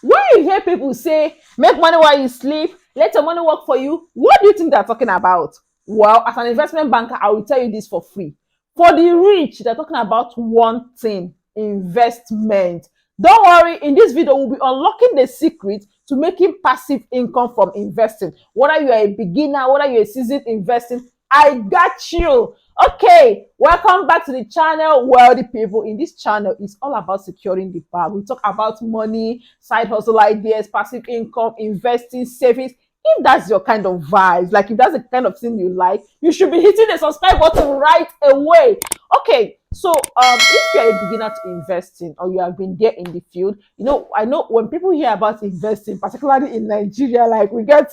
When you hear people say, make money while you sleep, let your money work for you, what do you think they're talking about? Well, as an investment banker, I will tell you this for free. For the rich, they're talking about one thing: investment. Don't worry, in this video, we'll be unlocking the secret to making passive income from investing. Whether you're a beginner, whether you're a seasoned investing, I got you. Okay, welcome back to the channel, wealthy people. In this channel, it's all about securing the bag. We talk about money, side hustle ideas, passive income, investing, savings. If that's your kind of vibe, like if that's the kind of thing you like, you should be hitting the subscribe button right away. Okay, so if you're a beginner to investing or you have been there in the field, I know when people hear about investing, particularly in Nigeria, like we get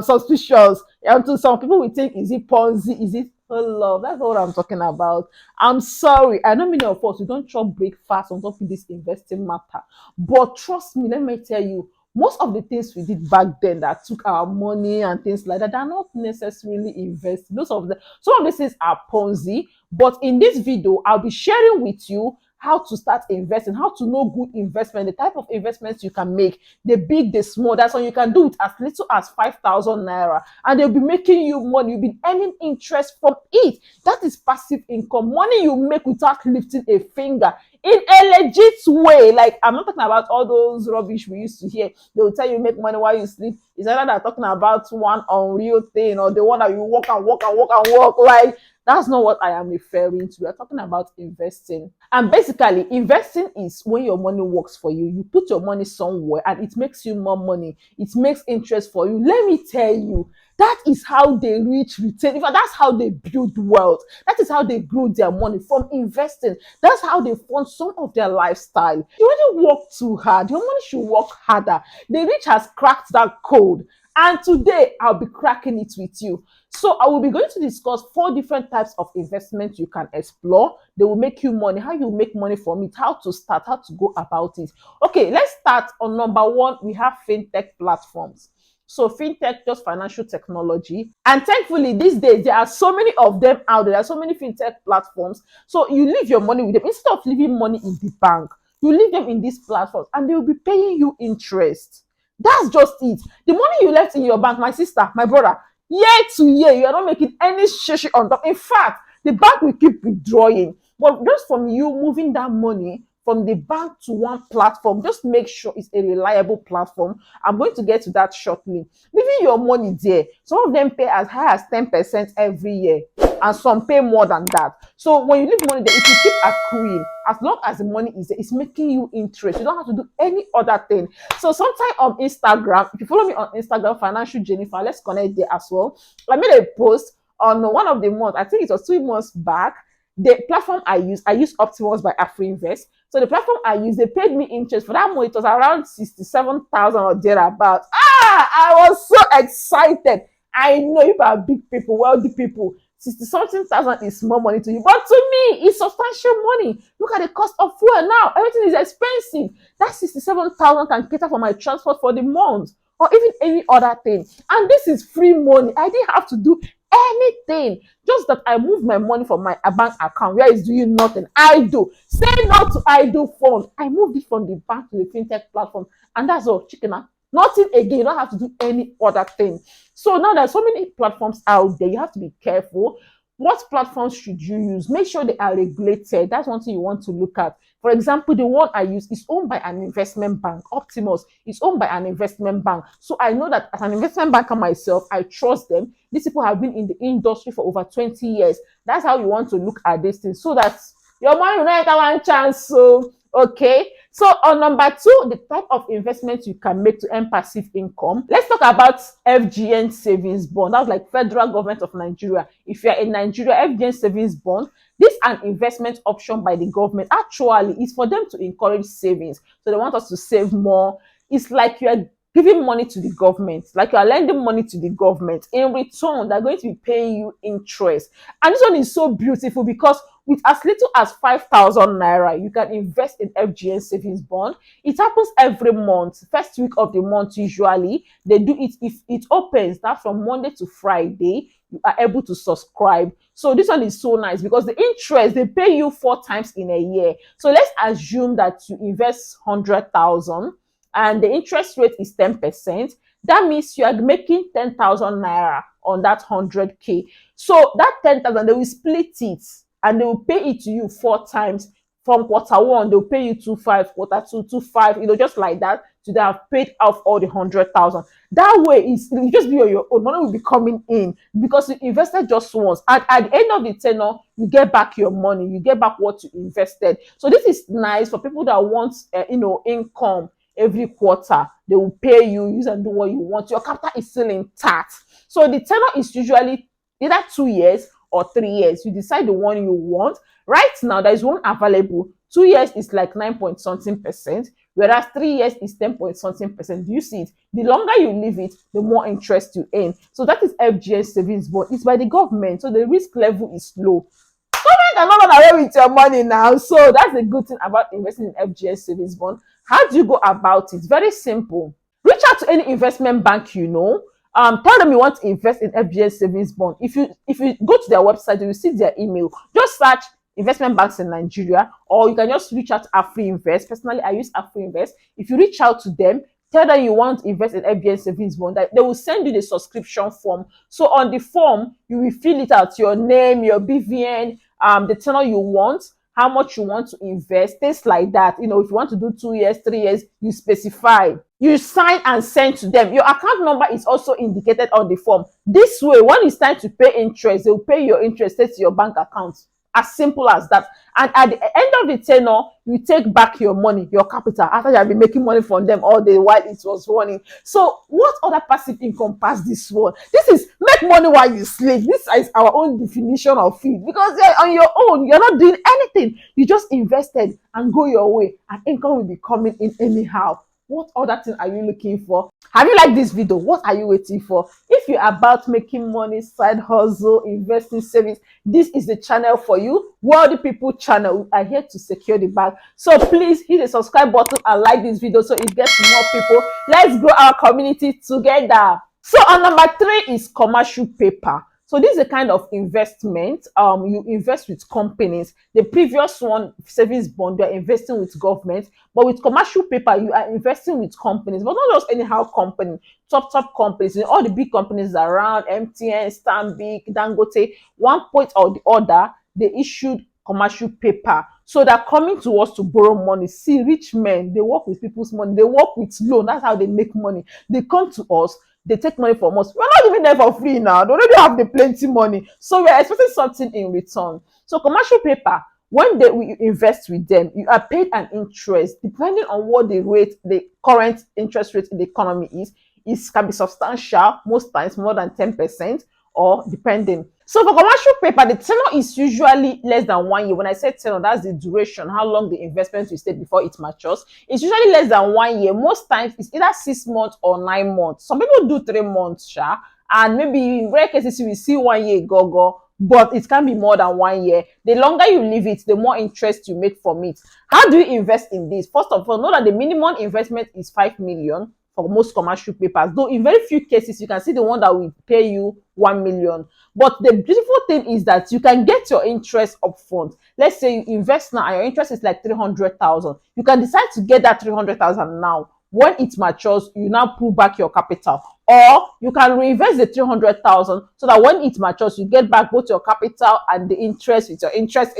suspicious. To some people, we think, is it Ponzi? Is it love? That's what I'm talking about. I'm sorry. I know many of us, we don't chop breakfast on top of this investing matter. But trust me, let me tell you, most of the things we did back then that took our money and things like that, they're not necessarily investing. Some of these things are Ponzi. But in this video, I'll be sharing with you how to start investing, how to know good investment, the type of investments you can make, the big, the small. That's when you can do it as little as 5,000 naira, and they'll be making you money. You'll be earning interest from it. That is passive income, money you make without lifting a finger, in a legit way. Like, I'm not talking about all those rubbish we used to hear. They will tell you make money while you sleep. It's either they're talking about one unreal thing or the one that you walk and walk and walk and walk. Like, that's not what I am referring to. We are talking about investing. And basically, investing is when your money works for you. You put your money somewhere and it makes you more money. It makes interest for you. Let me tell you, that is how they reach retain. In fact, that's how they build wealth. That is how they grow their money, from investing. That's how they fund some of their lifestyle. You only work too hard. Your money should work harder. The rich has cracked that code. And today, I'll be cracking it with you. So I will be going to discuss 4 different types of investment you can explore. They will make you money, how you make money from it, how to start, how to go about it. Okay, let's start on number 1. We have fintech platforms. So fintech, just financial technology. And thankfully, these days, there are so many of them out there. There are so many fintech platforms. So you leave your money with them. Instead of leaving money in the bank, you leave them in these platforms and they will be paying you interest. That's just it. The money you left in your bank, my sister, my brother, year to year, you are not making any shishi on top. In fact, the bank will keep withdrawing. But just from you moving that money from the bank to one platform, just make sure it's a reliable platform. I'm going to get to that shortly. Leaving your money there, some of them pay as high as 10% every year, and some pay more than that. So when you leave money there, it will keep accruing. As long as the money is there, it's making you interest. You don't have to do any other thing. So sometime on Instagram, if you follow me on Instagram, Financial Jennifer, let's connect there as well. I made a post on one of the months, I think it was 2 months back. The platform I use Optimus by AfriInvest. So the platform I use, they paid me interest for that month. It was around 67,000 or thereabouts. I was so excited. I know you are big people, wealthy people. 60-something thousand is small money to you, but to me, it's substantial money. Look at the cost of fuel now. Everything is expensive. That 67,000 can cater for my transport for the month, or even any other thing. And this is free money. I didn't have to do anything. Just that I move my money from my bank account where it's doing nothing. I do. Say no to idle fund. I moved it from the bank to the fintech platform, and that's all. Chicken. Nothing again. You don't have to do any other thing. So now there's so many platforms out there. You have to be careful. What platforms should you use? Make sure they are regulated. That's one thing you want to look at. For example, the one I use is owned by an investment bank. Optimus is owned by an investment bank. So I know that as an investment banker myself, I trust them. These people have been in the industry for over 20 years. That's how you want to look at this thing, so that your money will not get one chance. So, okay. So on number 2, the type of investment you can make to earn passive income. Let's talk about FGN savings bond. That's like Federal Government of Nigeria. If you're in Nigeria, FGN savings bond, this is an investment option by the government. Actually, it's for them to encourage savings. So they want us to save more. It's like you're giving money to the government, like you are lending money to the government. In return, they're going to be paying you interest. And this one is so beautiful because with as little as 5,000 naira, you can invest in FGN savings bond. It happens every month, first week of the month usually. They do it if it opens, that from Monday to Friday. You are able to subscribe. So this one is so nice because the interest, they pay you 4 times in a year. So let's assume that you invest 100,000. and the interest rate is 10%, that means you are making 10,000 naira on that 100K. So that 10,000, they will split it and they will pay it to you 4 times. From quarter one, they'll pay you 2.5, quarter two, 2.5, just like that. So they have paid off all the 100,000. That way, you just be on your own. Money will be coming in because you invested just once. And at the end of the tenure, you get back your money. You get back what you invested. So this is nice for people that want, income every quarter. They will pay you, use and do what you want. Your capital is still intact. So the tenure is usually either 2 years or 3 years. You decide the one you want. Right now, there is one available. 2 years is like 9 point something percent, whereas 3 years is 10 point something percent. Do you see it? The longer you leave it, the more interest you earn. So that is FGN savings bond. It's by the government, so the risk level is low. Government are not gonna away with your money now. So that's the good thing about investing in FGN savings bond. How do you go about it? Very simple. Reach out to any investment bank you know. Tell them you want to invest in FGN savings bond. If you go to their website, you will see their email. Just search investment banks in Nigeria, or you can just reach out to AfriInvest. Personally, I use AfriInvest. If you reach out to them, tell them you want to invest in FGN savings bond, that they will send you the subscription form. So on the form, you will fill it out, your name, your BVN, the tenure you want, how much you want to invest, things like that. If you want to do 2 years, 3 years, you specify. You sign and send to them. Your account number is also indicated on the form. This way, when it's time to pay interest, they will pay your interest to your bank account. As simple as that. And at the end of the tenure, you take back your money, your capital, after you have been making money from them all day while it was running. So what other passive income past this one? This is make money while you sleep. This is our own definition of it, because you're on your own. You're not doing anything. You just invested and go your way, and income will be coming in anyhow. What other thing are you looking for? Have you liked this video? What are you waiting for? If you're about making money, side hustle, investing, savings, this is the channel for you. Wealthy People channel. We are here to secure the bag. So please hit the subscribe button and like this video so it gets to more people. Let's grow our community together. So on number 3 is commercial paper. So this is a kind of investment. You invest with companies. The previous one, savings bond, you are investing with government. But with commercial paper, you are investing with companies. But not just anyhow company. Top companies. All the big companies around, MTN, Stanbic, Dangote. One point or the other, they issued commercial paper. So they're coming to us to borrow money. See, rich men, they work with people's money. They work with loan. That's how they make money. They come to us. They take money from us. We're not giving them for free now. They already have the plenty money. So we're expecting something in return. So commercial paper, when we invest with them, you are paid an interest. Depending on what the current interest rate in the economy is, it can be substantial, most times more than 10%, or depending. So for commercial paper, the tenure is usually less than 1 year. When I say tenure, that's the duration, how long the investment will stay before it matures. It's usually less than 1 year. Most times, it's either 6 months or 9 months. Some people do 3 months, and maybe in rare cases, you will see 1 year go, but it can be more than 1 year. The longer you leave it, the more interest you make from it. How do you invest in this? First of all, know that the minimum investment is 5 million. For most commercial papers, though in very few cases you can see the one that will pay you 1 million. But the beautiful thing is that you can get your interest upfront. Let's say you invest now and your interest is like 300,000. You can decide to get that 300,000 now. When it matures, you now pull back your capital, or you can reinvest the 300,000 so that when it matures, you get back both your capital and the interest with your interest.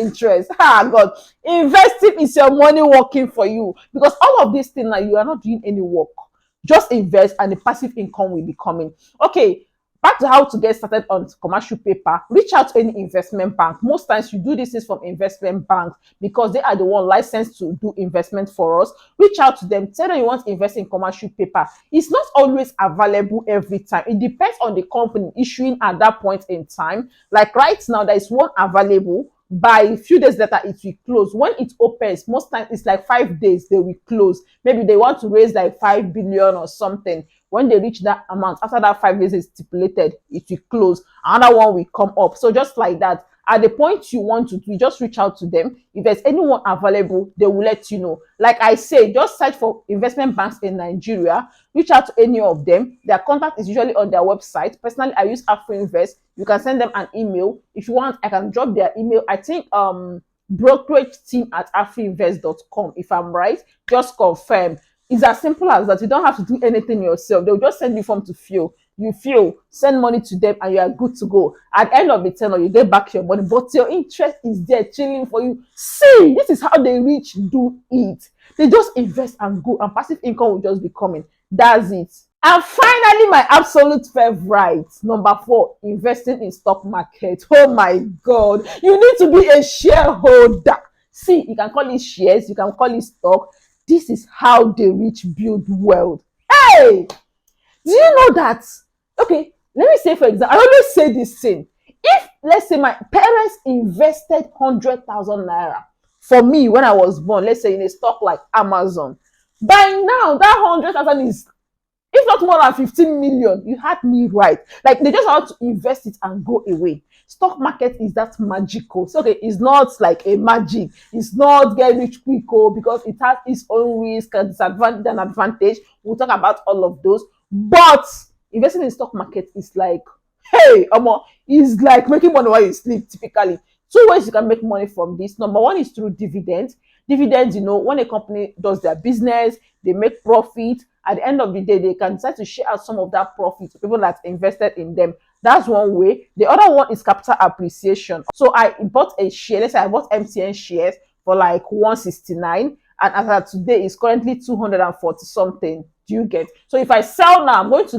God, investing is your money working for you, because all of these things now, you are not doing any work. Just invest and the passive income will be coming. Okay, back to how to get started on commercial paper. Reach out to any investment bank. Most times you do this is from investment banks because they are the one licensed to do investment for us. Reach out to them. Tell them you want to invest in commercial paper. It's not always available every time. It depends on the company issuing at that point in time. Like right now, there is one available. By a few days later, it will close. When it opens, most times it's like 5 days they will close. Maybe they want to raise like 5 billion or something. When they reach that amount, after that 5 days is stipulated, it will close. Another one will come up. So just like that, at the point you want to, you just reach out to them. If there's anyone available, they will let you know. Like I say, just search for investment banks in Nigeria. Reach out to any of them. Their contact is usually on their website. Personally, I use AfriInvest. You can send them an email. If you want, I can drop their email. I think brokerage team at afriinvest.com. If I'm right, just confirm. It's as simple as that. You don't have to do anything yourself. They'll just send you form to fill. You fill, send money to them, and you are good to go. At the end of the tenure, you get back your money, but your interest is there chilling for you. See, this is how the rich do it. They just invest and go, and passive income will just be coming. That's it. And finally, my absolute favorite, number 4, investing in stock market. Oh my God, you need to be a shareholder. See, you can call it shares, you can call it stock. This is how the rich build wealth. Hey, do you know that? Okay, let me say, for example, I always say this thing. If, let's say, my parents invested 100,000 naira for me when I was born, let's say in a stock like Amazon, by now that 100,000 is, if not more than 15 million. You had me right. Like, they just want to invest it and go away. Stock market is that magical. So, okay, it's not like a magic. It's not get rich quick, because it has its own risk and disadvantage and advantage. We'll talk about all of those. But investing in stock market is like, hey, it's like making money while you sleep, typically. 2 ways you can make money from this. Number 1 is through dividends. Dividends, when a company does their business, they make profit. At the end of the day, they can decide to share out some of that profit to people that invested in them. That's one way. The other one is capital appreciation. So I bought a share. Let's say I bought MTN shares for like 169, and as of today, it's currently 240 something. Do you get? So if I sell now, I'm going to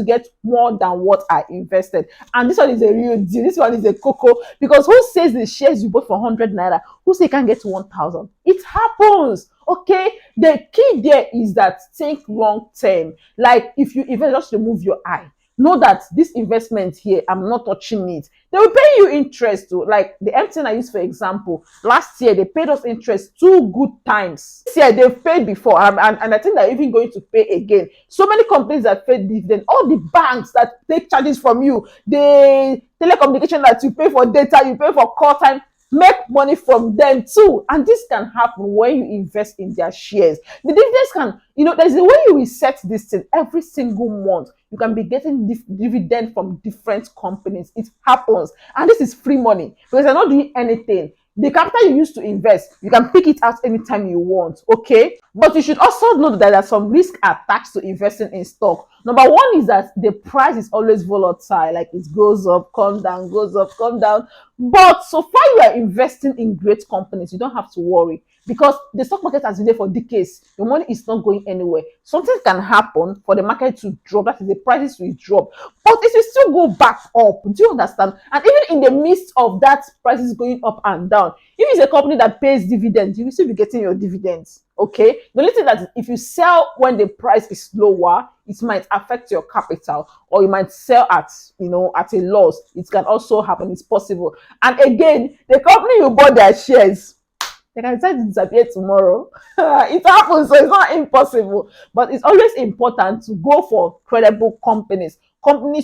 get more than what I invested. And this one is a real deal. This one is a cocoa, because who says the shares you bought for 100 naira, who say you can get to 1,000? It happens. Okay, the key there is that think long term. Like, if you even just remove your eye, know that this investment here, I'm not touching it. They will pay you interest too. Like the MTN I used, for example, last year they paid us interest 2 good times. This year they've paid before, and I think they're even going to pay again. So many companies that pay dividend, all the banks that take charges from you, the telecommunication that you pay for data, you pay for call time, make money from them too. And this can happen when you invest in their shares. The dividends can, there's a way you reset this thing every single month. You can be getting dividend from different companies. It happens. And this is free money, because you're not doing anything. The capital you use to invest, you can pick it out anytime you want, okay? But you should also know that there are some risks attached to investing in stock. Number 1 is that the price is always volatile. Like, it goes up, come down, goes up, come down. But so far you are investing in great companies, you don't have to worry, because the stock market has been there for decades. Your money is not going anywhere. Something can happen for the market to drop, that is, the prices will drop, but it will still go back up. Do you understand? And even in the midst of that prices going up and down, if it's a company that pays dividends, you will still be getting your dividends. Okay, the only thing that if you sell when the price is lower, it might affect your capital, or you might sell at a loss. It can also happen. It's possible. And again, the company you bought their shares, they can decide to disappear tomorrow. It happens, so it's not impossible. But it's always important to go for credible companies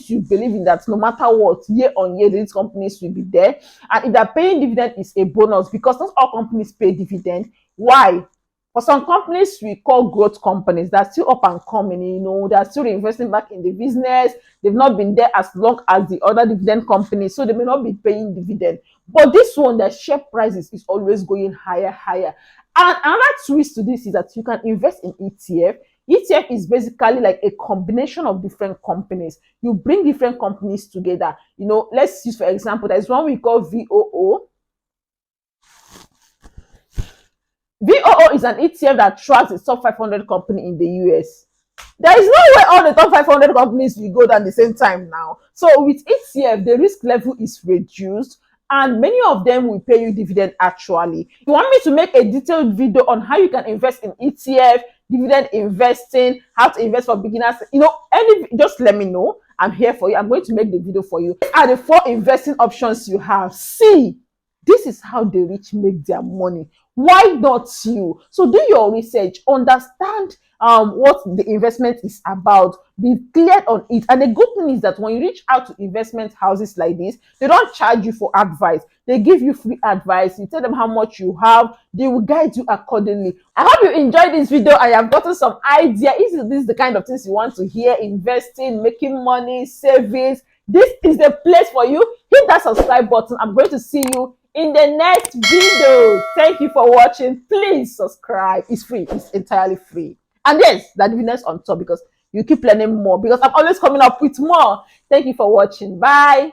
you believe in, that no matter what, year on year, these companies will be there. And if they're paying dividend, it's a bonus, because not all companies pay dividend. Why? For some companies we call growth companies, they're still up and coming, they're still investing back in the business. They've not been there as long as the other dividend companies, so they may not be paying dividend. But this one, the share prices is always going higher. And another twist to this is that you can invest in ETF. ETF is basically like a combination of different companies. You bring different companies together. Let's use, for example, there's one we call VOO. VOO is an ETF that tracks the top 500 company in the US. There is no way all the top 500 companies will go down at the same time now. So with ETF, the risk level is reduced, and many of them will pay you dividend actually. If you want me to make a detailed video on how you can invest in ETF, dividend investing, how to invest for beginners, just let me know. I'm here for you. I'm going to make the video for you. These are the 4 investing options you have. See, this is how the rich make their money. Why not you? So do your research, understand what the investment is about, be clear on it. And the good thing is that when you reach out to investment houses like this, they don't charge you for advice. They give you free advice. You tell them how much you have, they will guide you accordingly. I hope you enjoyed this video. I have gotten some idea. This is the kind of things you want to hear: investing, making money, savings. This is the place for you. Hit that subscribe button. I'm going to see you in the next video. Thank you for watching. Please subscribe. It's free. It's entirely free. And yes, that business on top, because you keep learning more, because I'm always coming up with more. Thank you for watching. Bye.